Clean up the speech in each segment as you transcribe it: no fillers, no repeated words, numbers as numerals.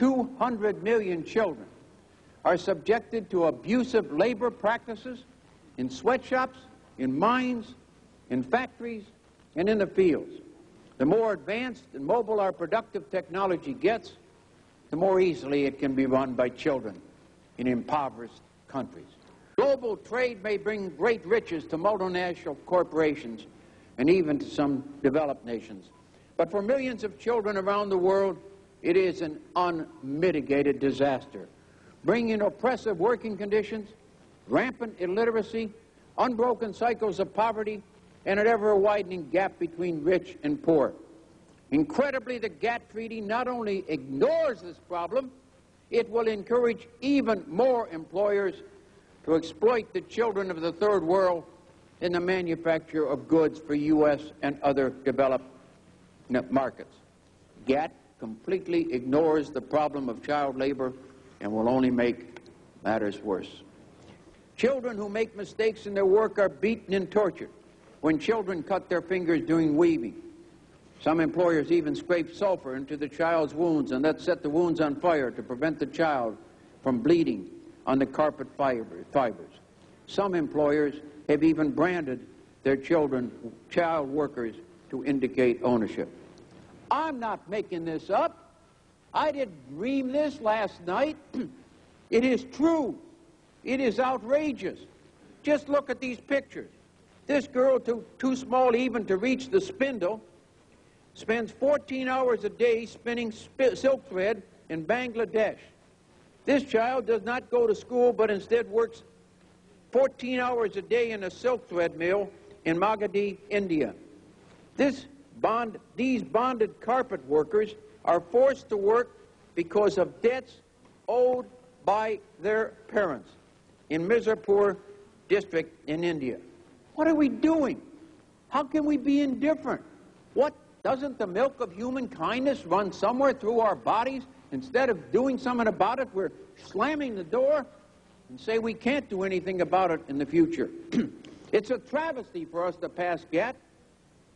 200 million children are subjected to abusive labor practices in sweatshops, in mines, in factories, and in the fields. The more advanced and mobile our productive technology gets, the more easily it can be run by children in impoverished countries. Global trade may bring great riches to multinational corporations and even to some developed nations. But for millions of children around the world, it is an unmitigated disaster, bringing oppressive working conditions, rampant illiteracy, unbroken cycles of poverty, and an ever-widening gap between rich and poor. Incredibly, the GATT Treaty not only ignores this problem, it will encourage even more employers to exploit the children of the third world in the manufacture of goods for U.S. and other developed markets. GATT completely ignores the problem of child labor and will only make matters worse. Children who make mistakes in their work are beaten and tortured when children cut their fingers doing weaving. Some employers even scrape sulfur into the child's wounds and then set the wounds on fire to prevent the child from bleeding on the carpet fibers. Some employers have even branded their children child workers to indicate ownership. I'm not making this up. I didn't dream this last night. It is true. It is outrageous. Just look at these pictures. This girl, too small even to reach the spindle, spends 14 hours a day spinning silk thread in Bangladesh. This child does not go to school, but instead works 14 hours a day in a silk thread mill in Magadhi, India. These bonded carpet workers are forced to work because of debts owed by their parents in Mirzapur district in India. What are we doing? How can we be indifferent? What, doesn't the milk of human kindness run somewhere through our bodies? Instead of doing something about it, we're slamming the door and say we can't do anything about it in the future. It's a travesty for us to pass GATT,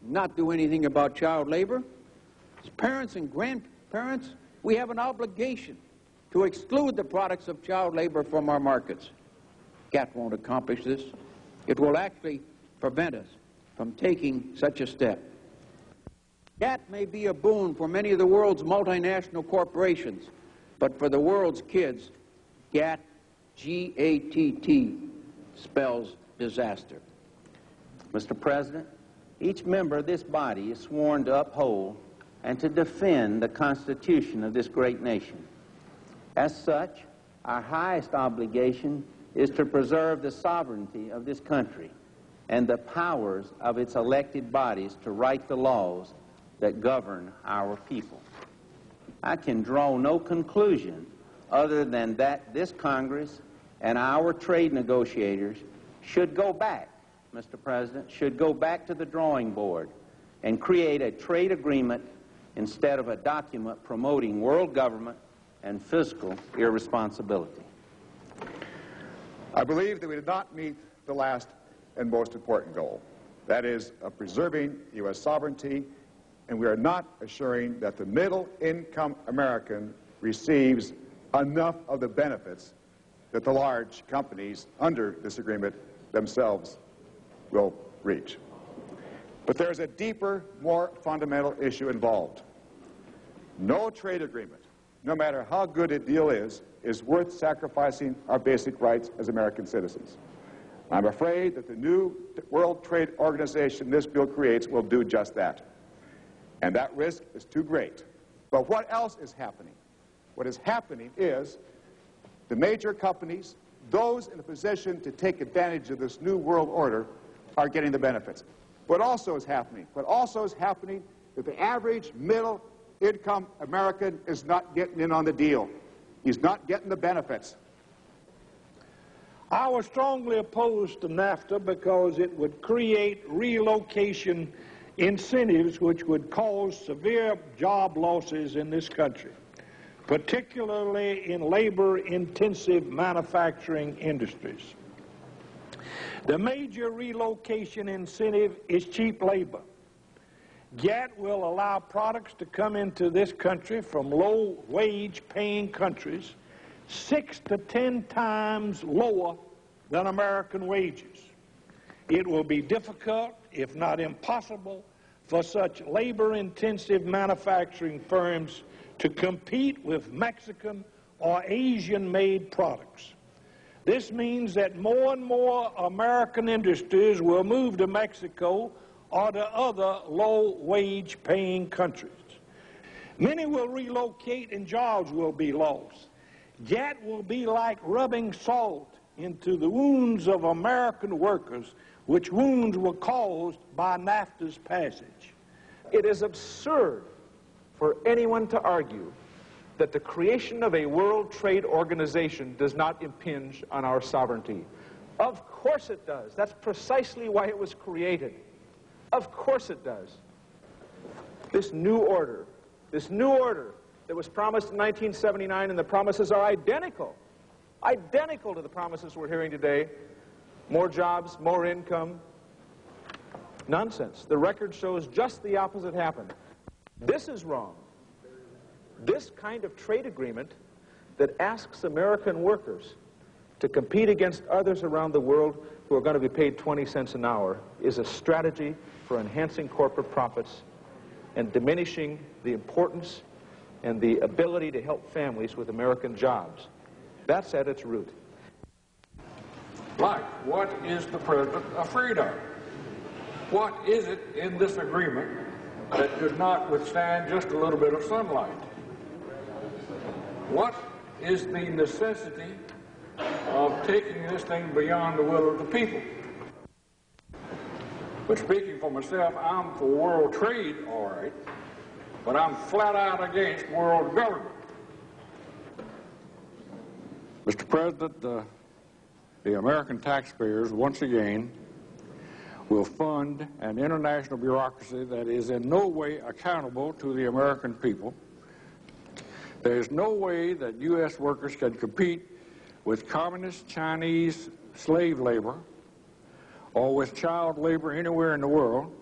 not do anything about child labor. As parents and grandparents, we have an obligation to exclude the products of child labor from our markets. GATT won't accomplish this. It will actually prevent us from taking such a step. GATT may be a boon for many of the world's multinational corporations, but for the world's kids, GATT, G-A-T-T, spells disaster. Mr. President, each member of this body is sworn to uphold and to defend the Constitution of this great nation. As such, our highest obligation is to preserve the sovereignty of this country and the powers of its elected bodies to write the laws that govern our people. I can draw no conclusion other than that this Congress and our trade negotiators should go back, Mr. President, should go back to the drawing board and create a trade agreement instead of a document promoting world government and fiscal irresponsibility. I believe that we did not meet the last and most important goal, that is, of preserving U.S. sovereignty, and we are not assuring that the middle-income American receives enough of the benefits that the large companies under this agreement themselves will reach. But there's a deeper, more fundamental issue involved. No trade agreement, no matter how good a deal is worth sacrificing our basic rights as American citizens. I'm afraid that the new World Trade Organization this bill creates will do just that. And that risk is too great. But what else is happening? What is happening is the major companies, those in a position to take advantage of this new world order, are getting the benefits. What also is happening? What also is happening that the average middle-income American is not getting in on the deal. He's not getting the benefits. I was strongly opposed to NAFTA because it would create relocation incentives which would cause severe job losses in this country, particularly in labor-intensive manufacturing industries. The major relocation incentive is cheap labor. GATT will allow products to come into this country from low-wage paying countries 6 to 10 times lower than American wages. It will be difficult, if not impossible, for such labor-intensive manufacturing firms to compete with Mexican or Asian-made products. This means that more and more American industries will move to Mexico or to other low-wage paying countries. Many will relocate and jobs will be lost. GATT will be like rubbing salt into the wounds of American workers, which wounds were caused by NAFTA's passage. It is absurd for anyone to argue that the creation of a World Trade Organization does not impinge on our sovereignty. Of course it does. That's precisely why it was created. Of course it does. This new order that was promised in 1979, and the promises are identical to the promises we're hearing today. More jobs, more income. Nonsense. The record shows just the opposite happened. This is wrong. This kind of trade agreement that asks American workers to compete against others around the world who are going to be paid 20 cents an hour is a strategy for enhancing corporate profits and diminishing the importance and the ability to help families with American jobs. That's at its root. Like, what is the President afraid of? What is it in this agreement that does not withstand just a little bit of sunlight? What is the necessity of taking this thing beyond the will of the people? But speaking for myself, I'm for world trade, all right, but I'm flat out against world government. Mr. President, the American taxpayers, once again, will fund an international bureaucracy that is in no way accountable to the American people. There is no way that U.S. workers can compete with communist Chinese slave labor or with child labor anywhere in the world,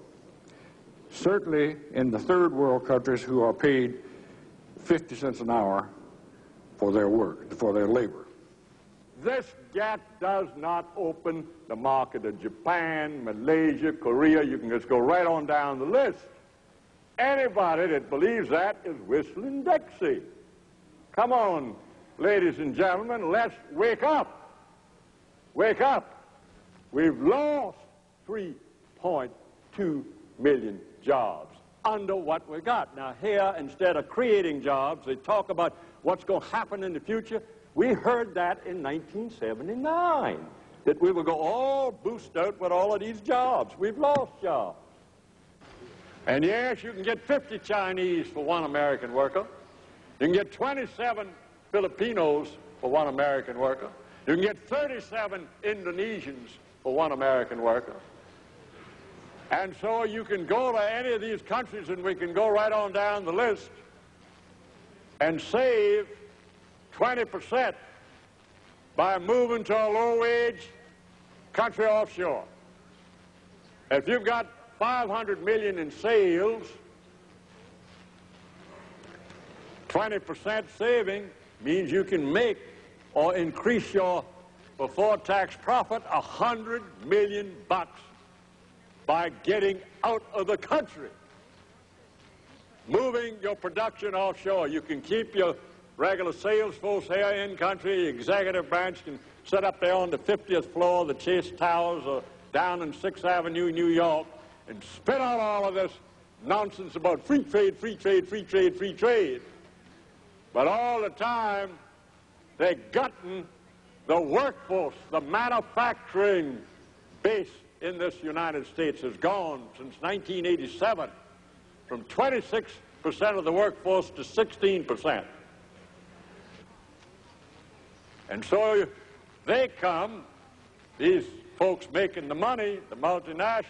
certainly in the third world countries who are paid 50 cents an hour for their work, for their labor. This GATT does not open the market to Japan, Malaysia, Korea. You can just go right on down the list. Anybody that believes that is whistling Dixie. Come on, ladies and gentlemen, let's wake up. Wake up. We've lost 3.2 million jobs under what we got. Now here, instead of creating jobs, they talk about what's going to happen in the future. We heard that in 1979, that we would go all boost out with all of these jobs. We've lost jobs. And yes, you can get 50 Chinese for one American worker. You can get 27 Filipinos for one American worker. You can get 37 Indonesians for one American worker. And so you can go to any of these countries, and we can go right on down the list and save 20% by moving to a low-wage country offshore. If you've got 500 million in sales, 20% saving means you can make or increase your before-tax profit $100 million by getting out of the country. Moving your production offshore. You can keep your regular sales force here in country. The executive branch can sit up there on the 50th floor of the Chase Towers or down in 6th Avenue, New York, and spit out all of this nonsense about free trade, free trade, free trade, free trade. But all the time, they're gutting the workforce. The manufacturing base in this United States has gone since 1987 from 26% of the workforce to 16%. And so they come, these folks making the money, the multinationals,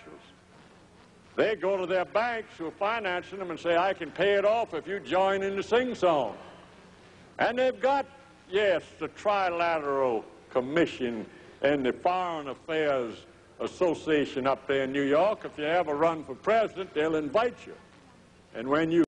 they go to their banks who are financing them and say, I can pay it off if you join in the sing-song. And they've got, yes, the Trilateral Commission and the Foreign Affairs Association up there in New York. If you ever run for president, they'll invite you. And when you